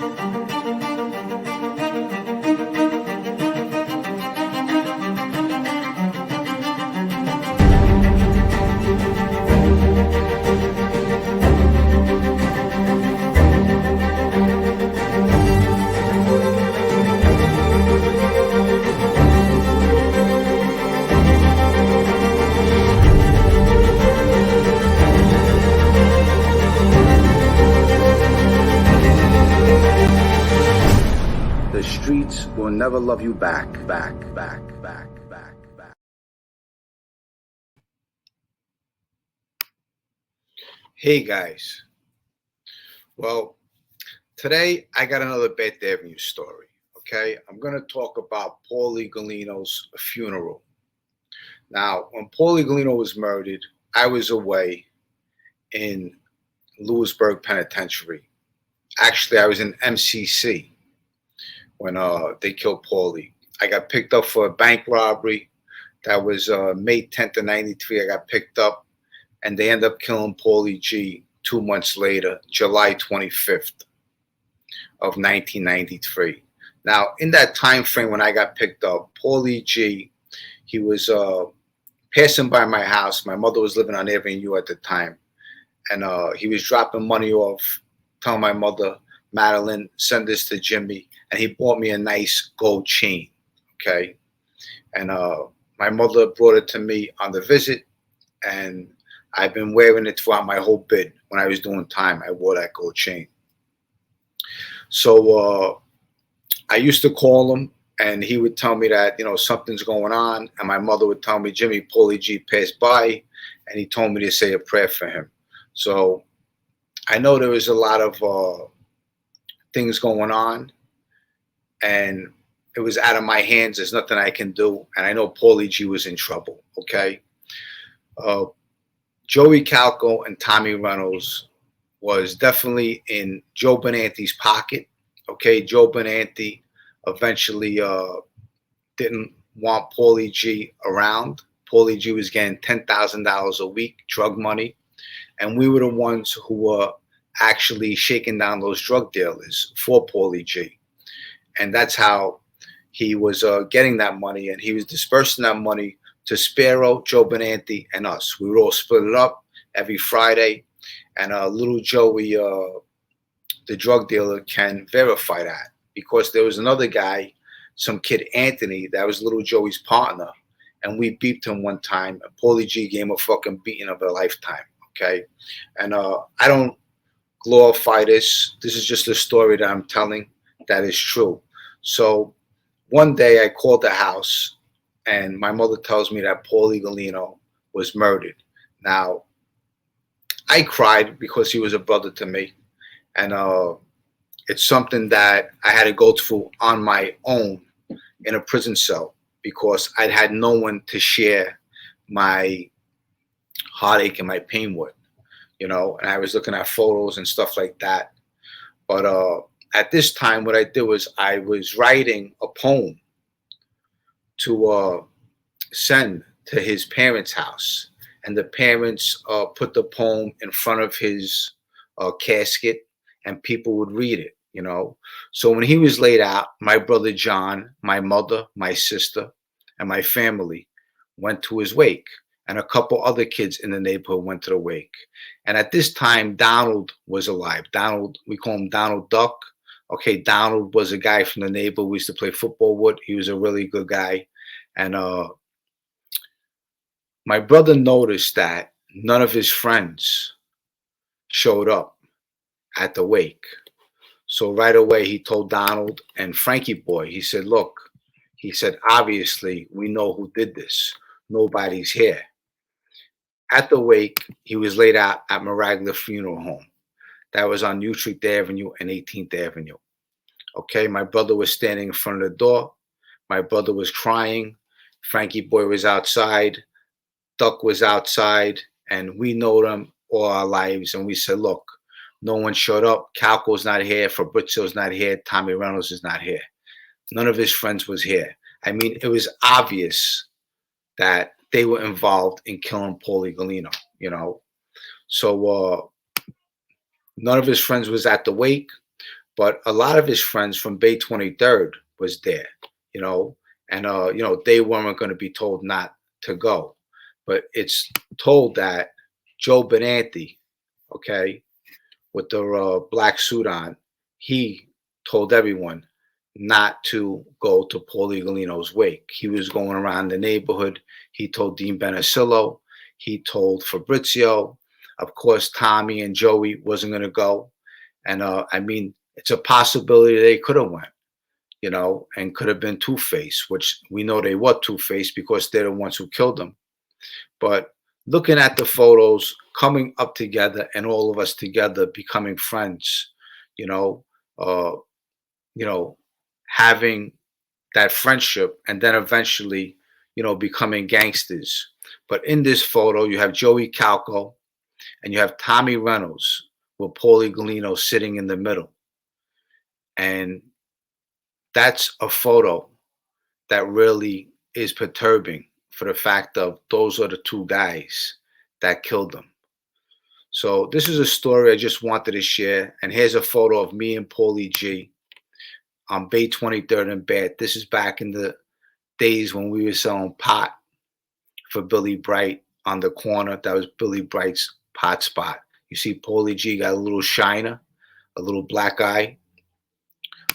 The streets will never love you back. Hey guys, well, today I got another Beth Avenue story. Okay, I'm going to talk about Paulie Galino's funeral. Now, when Paulie Galino was murdered, I was away in Lewisburg Penitentiary. Actually, I was in MCC when they killed Paulie. I got picked up for a bank robbery. That was May 10th of 93. I got picked up, and they ended up killing Paulie G 2 months later, July 25th of 1993. Now, in that time frame when I got picked up, Paulie G, he was passing by my house. My mother was living on Avenue at the time, and he was dropping money off, telling my mother, Madeline, send this to Jimmy, and he bought me a nice gold chain, okay? And my mother brought it to me on the visit, and I've been wearing it throughout my whole bid. When I was doing time, I wore that gold chain. So I used to call him, and he would tell me that, you know, something's going on, and my mother would tell me, Jimmy, Paulie G passed by, and he told me to say a prayer for him. So I know there was a lot of things going on, and it was out of my hands. There's nothing I can do, and I know Paulie G was in trouble, okay? Joey Calco and Tommy Reynolds was definitely in Joe Benanti's pocket, okay? Joe Benanti eventually didn't want Paulie G around. Paulie G was getting $10,000 a week, drug money, and we were the ones who were actually shaking down those drug dealers for Paulie G. And that's how he was getting that money, and he was dispersing that money to Sparrow, Joe Benanti, and us. We would all split it up every Friday, and little Joey, the drug dealer, can verify that, because there was another guy, some kid Anthony, that was little Joey's partner, and we beeped him one time, and Paulie G gave him a fucking beating of a lifetime, okay? And I don't glorify this. This is just a story that I'm telling that is true. So one day I called the house, and my mother tells me that Paulie Galino was murdered. Now, I cried because he was a brother to me, and it's something that I had to go through on my own in a prison cell, because I'd had no one to share my heartache and my pain with, you know, and I was looking at photos and stuff like that. But at this time, what I did was I was writing a poem to send to his parents' house, and the parents put the poem in front of his casket, and people would read it, you know. So when he was laid out, my brother John, my mother, my sister, and my family went to his wake, and a couple other kids in the neighborhood went to the wake. And at this time, Donald was alive. Donald, we call him Donald Duck. Okay, Donald was a guy from the neighborhood we used to play football with. He was a really good guy. And my brother noticed that none of his friends showed up at the wake. So right away, he told Donald and Frankie Boy, he said, look, he said, obviously, we know who did this. Nobody's here. At the wake, he was laid out at Maraglia Funeral Home. That was on Utrecht Avenue and 18th Avenue. Okay, my brother was standing in front of the door. My brother was crying. Frankie Boy was outside. Duck was outside. And we know them all our lives. And we said, look, no one showed up. Calco's not here. Fabrizio's not here. Tommy Reynolds is not here. None of his friends was here. I mean, it was obvious that they were involved in killing Paulie Galino, you know. So none of his friends was at the wake. But a lot of his friends from Bay 23rd was there, you know, and they weren't going to be told not to go. But it's told that Joe Benanti, okay, with the black suit on, he told everyone not to go to Paulie Galino's wake. He was going around the neighborhood. He told Dean Benasillo. He told Fabrizio. Of course, Tommy and Joey wasn't going to go. And I mean, it's a possibility they could have went, and could have been Two-Face, which we know they were Two-Face because they're the ones who killed him. But looking at the photos, coming up together, and all of us together becoming friends, you know, uh, having that friendship, and then eventually, becoming gangsters. But in this photo, you have Joey Calco and you have Tommy Reynolds with Paulie Galino sitting in the middle. And that's a photo that really is perturbing for the fact of those are the two guys that killed them. So this is a story I just wanted to share. And here's a photo of me and Paulie G on Bay 23rd and Bath. This is back in the days when we were selling pot for Billy Bright on the corner. That was Billy Bright's pot spot. You see Paulie G got a little shiner, a little black eye.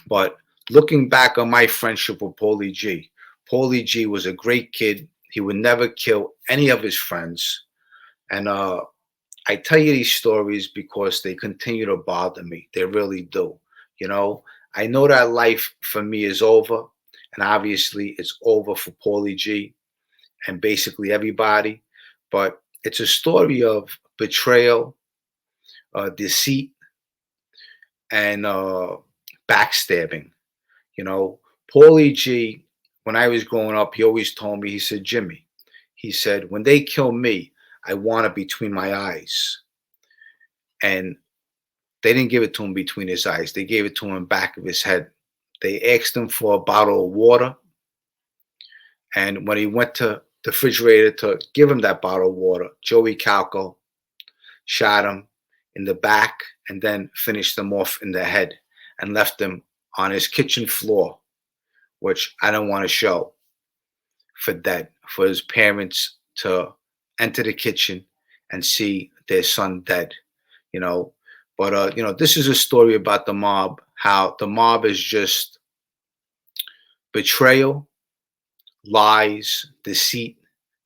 But looking back on my friendship with Paulie G was a great kid. He would never kill any of his friends. And I tell you these stories because they continue to bother me. They really do. I know that life for me is over. And obviously it's over for Paulie G and basically everybody. But it's a story of betrayal, deceit, and backstabbing. Paulie G, when I was growing up, he always told me, he said, Jimmy, he said, when they kill me, I want it between my eyes. And they didn't give it to him between his eyes. They gave it to him back of his head. They asked him for a bottle of water. And when he went to the refrigerator to give him that bottle of water, Joey Calco shot him in the back and then finished him off in the head and left him on his kitchen floor, which I don't want to show, for dead, for his parents to enter the kitchen and see their son dead, But, this is a story about the mob, how the mob is just betrayal, lies, deceit.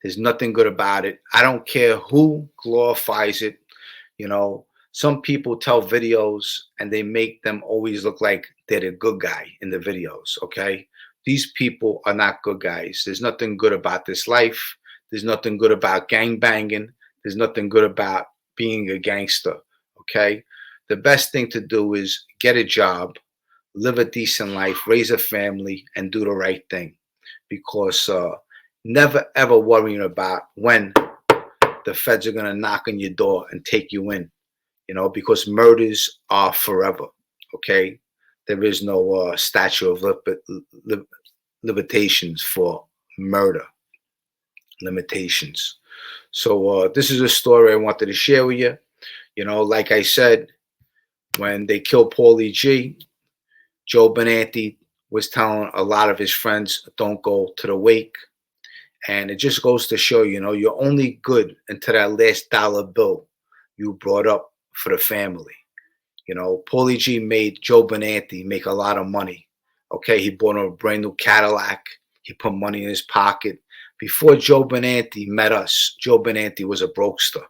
There's nothing good about it. I don't care who glorifies it. Some people tell videos and they make them always look like they're the good guy in the videos, okay? These people are not good guys. There's nothing good about this life. There's nothing good about gangbanging. There's nothing good about being a gangster, okay? The best thing to do is get a job, live a decent life, raise a family, and do the right thing. Because never, ever worrying about when the feds are going to knock on your door and take you in, because murders are forever, okay? There is no statute of limitations for murder. Limitations. So this is a story I wanted to share with you. Like I said, when they killed Paulie G, Joe Benanti was telling a lot of his friends, don't go to the wake. And it just goes to show, you're only good until that last dollar bill you brought up for the family. Paulie G made Joe Benanti make a lot of money. Okay, he bought him a brand new Cadillac. He put money in his pocket. Before Joe Benanti met us, Joe Benanti was a brokester.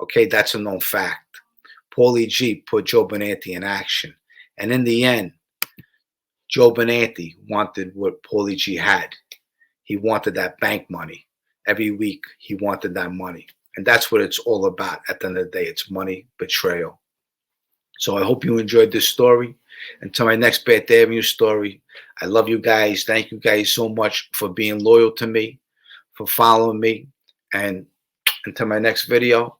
Okay, that's a known fact. Paulie G put Joe Benanti in action. And in the end, Joe Benanti wanted what Paulie G had. He wanted that bank money. Every week, he wanted that money. And that's what it's all about at the end of the day. It's money, betrayal. So I hope you enjoyed this story. Until my next Bath Avenue story, I love you guys. Thank you guys so much for being loyal to me, for following me. And until my next video,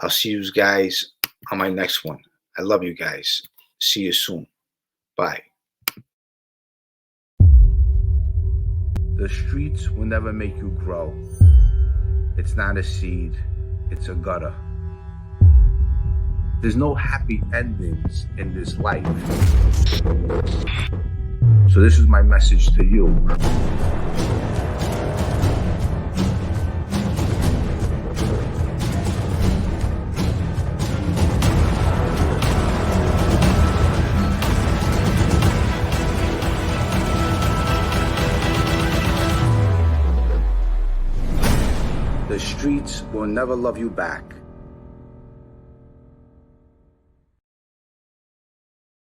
I'll see you guys on my next one. I love you guys. See you soon. Bye. The streets will never make you grow. It's not a seed, it's a gutter. There's no happy endings in this life. So this is my message to you. The streets will never love you back.